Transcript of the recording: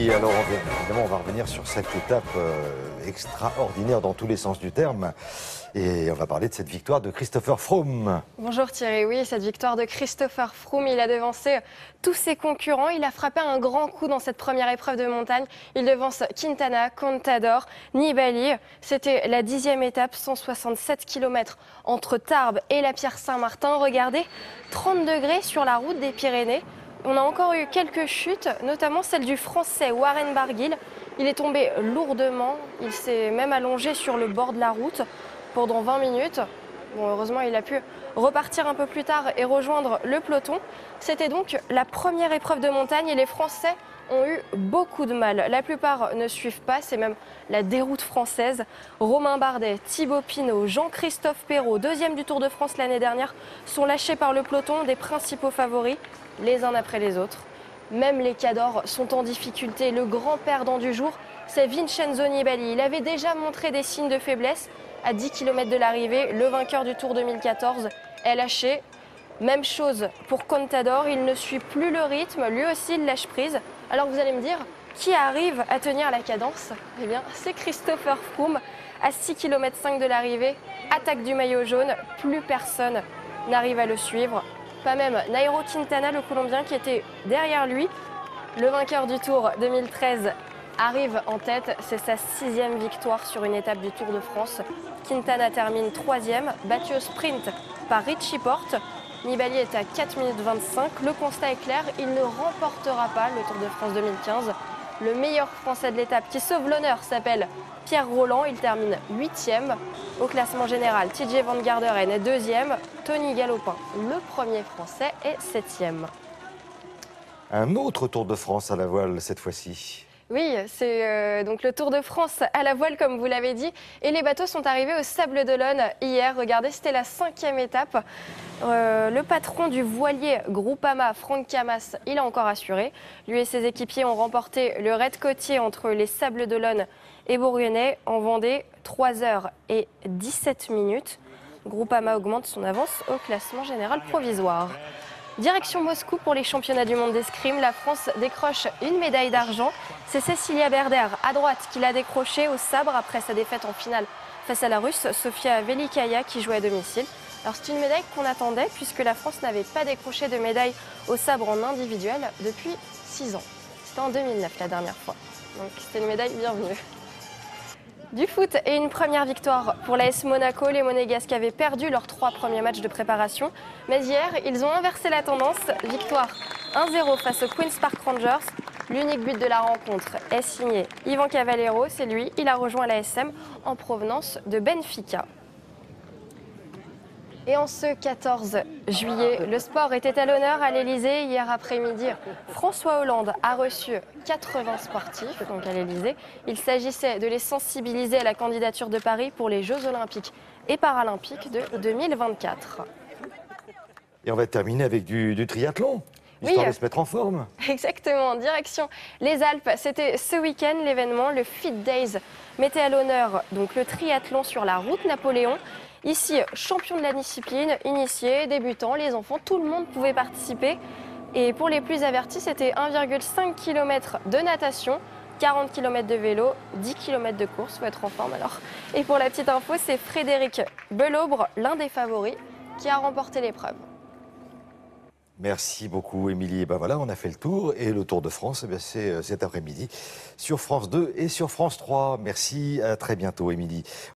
Oui, alors évidemment, on va revenir sur cette étape extraordinaire dans tous les sens du terme. Et on va parler de cette victoire de Christopher Froome. Bonjour Thierry, oui, cette victoire de Christopher Froome, il a devancé tous ses concurrents. Il a frappé un grand coup dans cette première épreuve de montagne. Il devance Quintana, Contador, Nibali. C'était la 10e étape, 167 km entre Tarbes et la Pierre-Saint-Martin. Regardez, 30 degrés sur la route des Pyrénées. On a encore eu quelques chutes, notamment celle du Français Warren Barguil. Il est tombé lourdement, il s'est même allongé sur le bord de la route pendant 20 minutes. Bon, heureusement, il a pu repartir un peu plus tard et rejoindre le peloton. C'était donc la première épreuve de montagne et les Français ont eu beaucoup de mal. La plupart ne suivent pas, c'est même la déroute française. Romain Bardet, Thibaut Pinot, Jean-Christophe Perrault, deuxième du Tour de France l'année dernière, sont lâchés par le peloton des principaux favoris, les uns après les autres. Même les cadors sont en difficulté. Le grand perdant du jour, c'est Vincenzo Nibali. Il avait déjà montré des signes de faiblesse à 10 km de l'arrivée. Le vainqueur du Tour 2014 est lâché. Même chose pour Contador, il ne suit plus le rythme, lui aussi il lâche prise. Alors vous allez me dire, qui arrive à tenir la cadence? Eh bien, c'est Christopher Froome à 6,5 km de l'arrivée. Attaque du maillot jaune, plus personne n'arrive à le suivre. Pas même Nairo Quintana, le Colombien, qui était derrière lui. Le vainqueur du Tour 2013 arrive en tête. C'est sa 6e victoire sur une étape du Tour de France. Quintana termine 3e, battu au sprint par Richie Porte. Nibali est à 4 minutes 25. Le constat est clair, il ne remportera pas le Tour de France 2015. Le meilleur Français de l'étape qui sauve l'honneur s'appelle Pierre Rolland. Il termine 8e. Au classement général, TJ Van Garderen est 2e. Tony Galopin, le premier Français, est 7e. Un autre Tour de France à la voile cette fois-ci. Oui, c'est donc le Tour de France à la voile, comme vous l'avez dit. Et les bateaux sont arrivés au Sables-d'Olonne hier. Regardez, c'était la 5e étape. Le patron du voilier Groupama, Franck Camas, il a encore assuré. Lui et ses équipiers ont remporté le raid côtier entre les Sables-d'Olonne et Bourguenais en Vendée, 3h17. Groupama augmente son avance au classement général provisoire. Direction Moscou pour les championnats du monde d'escrime. La France décroche une médaille d'argent. C'est Cécilia Berder à droite qui l'a décrochée au sabre après sa défaite en finale face à la Russe Sofia Velikaya qui jouait à domicile. Alors c'est une médaille qu'on attendait puisque la France n'avait pas décroché de médaille au sabre en individuel depuis 6 ans. C'était en 2009 la dernière fois. Donc c'était une médaille bienvenue. Du foot et une première victoire pour l'AS Monaco. Les Monégasques avaient perdu leurs 3 premiers matchs de préparation. Mais hier, ils ont inversé la tendance. Victoire 1-0 face aux Queen's Park Rangers. L'unique but de la rencontre est signé Ivan Cavallero. C'est lui, il a rejoint l'ASM en provenance de Benfica. Et en ce 14 juillet, le sport était à l'honneur à l'Elysée. Hier après-midi, François Hollande a reçu 80 sportifs donc à l'Elysée. Il s'agissait de les sensibiliser à la candidature de Paris pour les Jeux Olympiques et Paralympiques de 2024. Et on va terminer avec du triathlon, histoire de se mettre en forme. Exactement, direction les Alpes. C'était ce week-end l'événement, le Fit Days mettait à l'honneur donc le triathlon sur la route Napoléon. Ici, champion de la discipline, initiés, débutants, les enfants, tout le monde pouvait participer. Et pour les plus avertis, c'était 1,5 km de natation, 40 km de vélo, 10 km de course, il faut être en forme alors. Et pour la petite info, c'est Frédéric Belaubre, l'un des favoris, qui a remporté l'épreuve. Merci beaucoup, Émilie. Et ben voilà, on a fait le tour. Et le Tour de France, eh c'est cet après-midi sur France 2 et sur France 3. Merci, à très bientôt, Émilie.